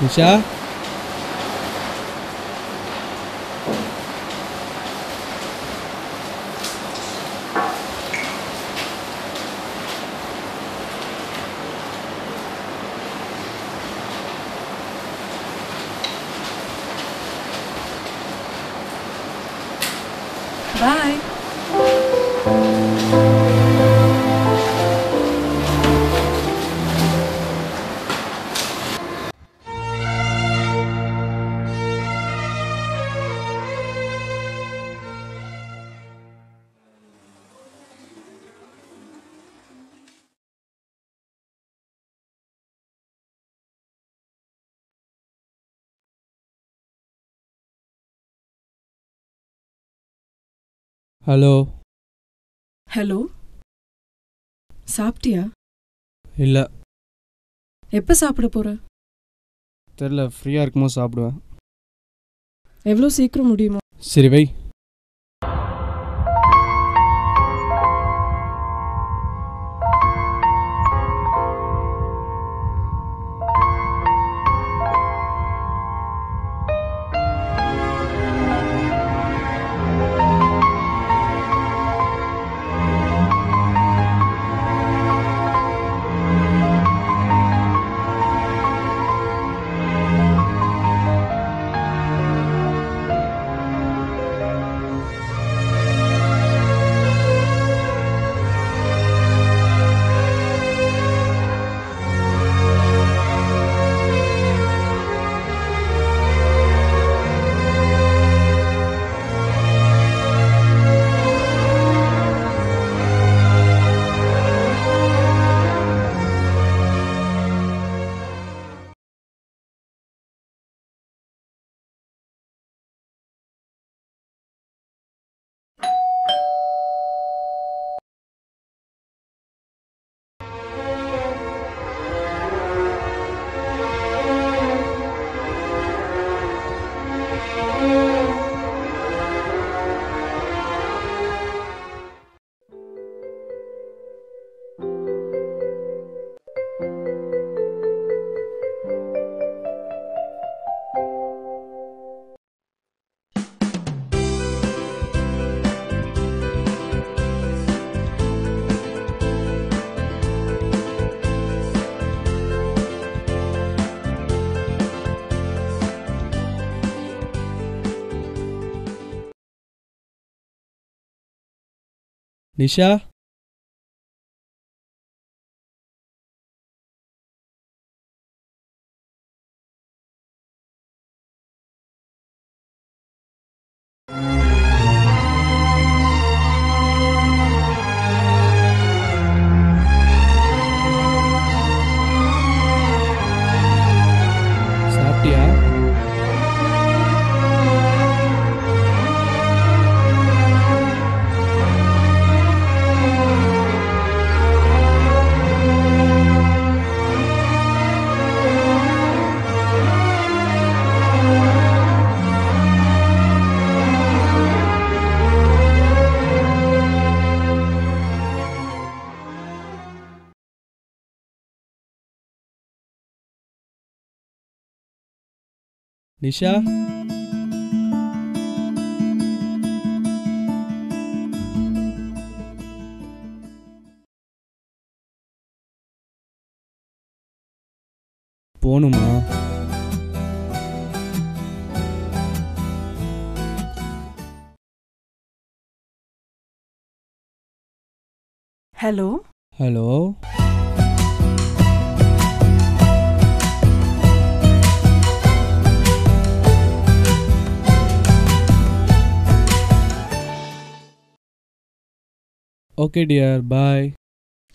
Nisha Bye. Hello. Hello, சாப்பிட்டியா? இல்லை, எப்போ சாப்பிட போற? தெரில, ஃப்ரீயாக இருக்கும்போது சாப்பிடுவேன். எவ்வளோ சீக்கிரம் முடியுமோ? சரி வை. நிஷா சாப்பிட்டியா? நிஷா போணுமா? Hello. Hello. Okay dear, bye.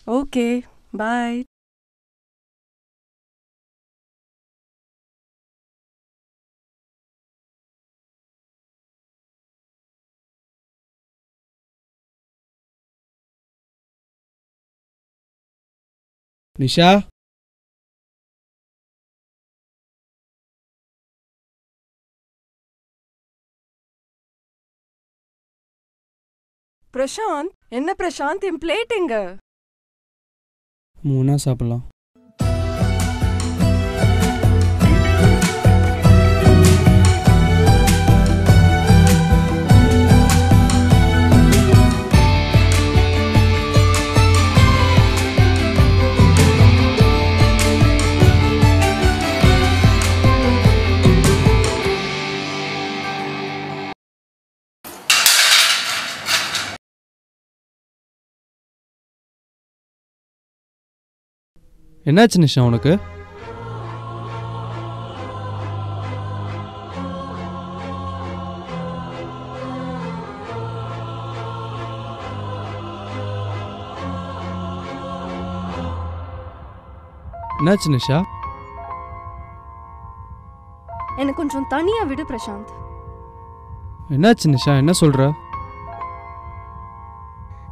Okay, bye. Nisha Prashanth, என்ன பிரசாந்த், என் பிளேட் எங்க? மூணா சாப்பிடலாம். என்னாச்சு நிஷா உனக்கு? என்னாச்சு நிஷா? எனக்கு கொஞ்சம் தனியா விடு பிரசாந்த். என்னாச்சு நிஷா, என்ன சொல்ற?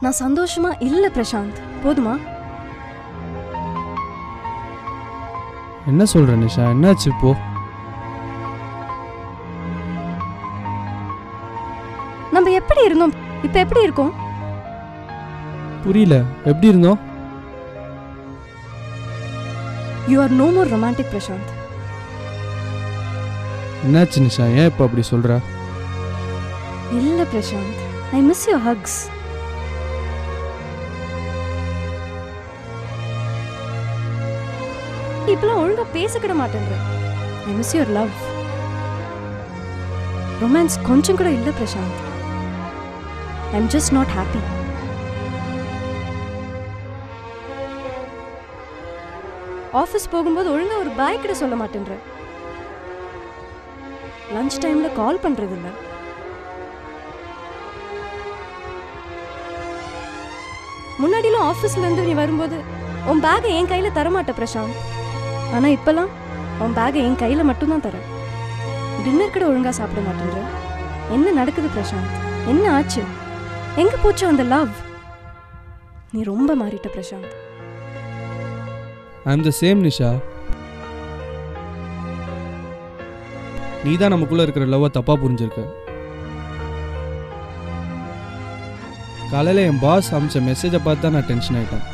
நான் சந்தோஷமா இல்ல பிரசாந்த், போதுமா? என்ன சொல்ற நிஷா, என்னாச்சு இப்போ? நம்ம எப்படி இருந்தோம், இப்ப எப்படி இருக்கோம்? புரியல, எப்படி இருந்தோம்? You are no more romantic Prashanth. என்னாச்சு நிஷா, ஏன் இப்போ அப்படி சொல்ற? இல்ல Prashanth, I miss your hugs. இப்பெல்லாம் ஒழுங்கா பேசக்கூட மாட்டேன்ற. I miss your love. Romance கொஞ்சம் கூட இல்ல Prashanth. I'm just not happy. Office போகும்போது ஒழுங்கா ஒரு பாய் கிட்ட சொல்ல மாட்டேன்ற. லஞ்ச் டைம்ல கால் பண்றது இல்ல. முன்னாடிலாம் ஆஃபீஸ்ல இருந்து நீ வரும்போது உன் பேக்கை என் கையில தரமாட்ட பிரசாந்த். ஆனா இப்பெல்லாம் உன் பேக்கை என் கையில மட்டும்தான் தர. டின்னர் கூட ஒழுங்கா சாப்பிட மாட்டேன்ற. என்ன நடக்குது பிரசாந்த்? என்ன ஆச்சு? எங்க போச்சு அந்த லவ்? நீ ரொம்ப மாறிட்ட பிரசாந்த். ஐ அம் த சேம் நிஷா. நீ தான் நமக்குள்ள இருக்கிற லவ்வை தப்பா புரிஞ்சிருக்க. காலையில் என் பாஸ் அமிச்ச மெசேஜை பார்த்து தான் நான் டென்ஷன் ஆகிட்டேன்.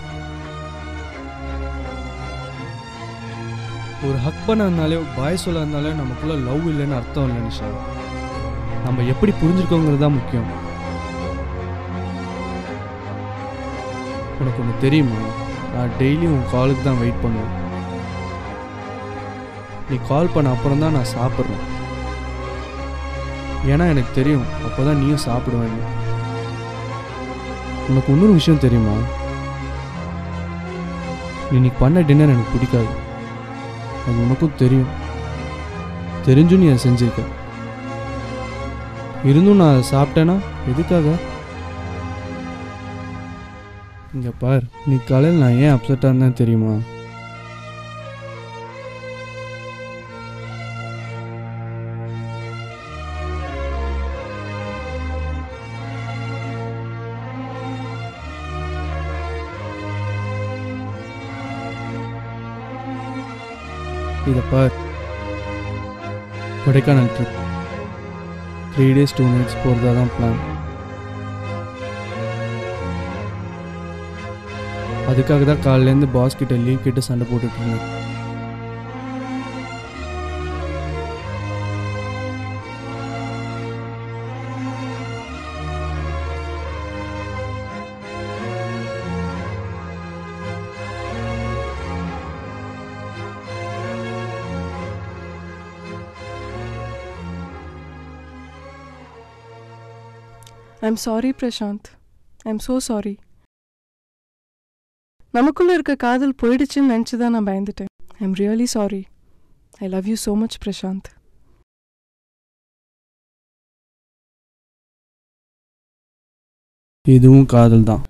ஒரு ஹக் பண்ண இருந்தாலே பாய் சொல்ல இருந்தாலே நமக்குள்ள லவ் இல்லைன்னு அர்த்தம் இல்லை நிஷா. நம்ம எப்படி புரிஞ்சுருக்கோங்கிறது தான் முக்கியம். உனக்கு ஒன்று தெரியுமா, நான் டெய்லி உன் காலுக்கு தான் வெயிட் பண்ணுவேன். நீ கால் பண்ண அப்புறம் தான் நான் சாப்பிட்றேன். ஏன்னா எனக்கு தெரியும் அப்போ தான் நீயும் சாப்பிடுவேன். உனக்கு இன்னொரு விஷயம் தெரியுமா, இன்னைக்கு பண்ண டின்னர் எனக்கு பிடிக்காது. அது உனக்கும் தெரியும். தெரிஞ்சும் நீ அதை செஞ்சிருக்க. இருந்தும் நான் அதை சாப்பிட்டேன்னா எதுக்காக? இங்கே பார், நீ காலையில் நான் ஏன் அப்செட்டாக இருந்தேன் தெரியுமா? இதை பார், கொடைக்கானல் ட்ரிப் 3 days 2 nights போகிறதா தான் பிளான். அதுக்காக தான் காலையிலேருந்து பாஸ் கிட்ட லீவ் கிட்ட சண்டை போட்டுட்டு இருந்தேன். I'm sorry Prashanth. I'm so sorry. நமக்குள்ள இருக்க காதல் போயிடுச்சுன்னு நினச்சி தான் நான் பயந்துட்டேன். I'm really sorry. I love you so much Prashanth. இதுவும் காதல் தான்.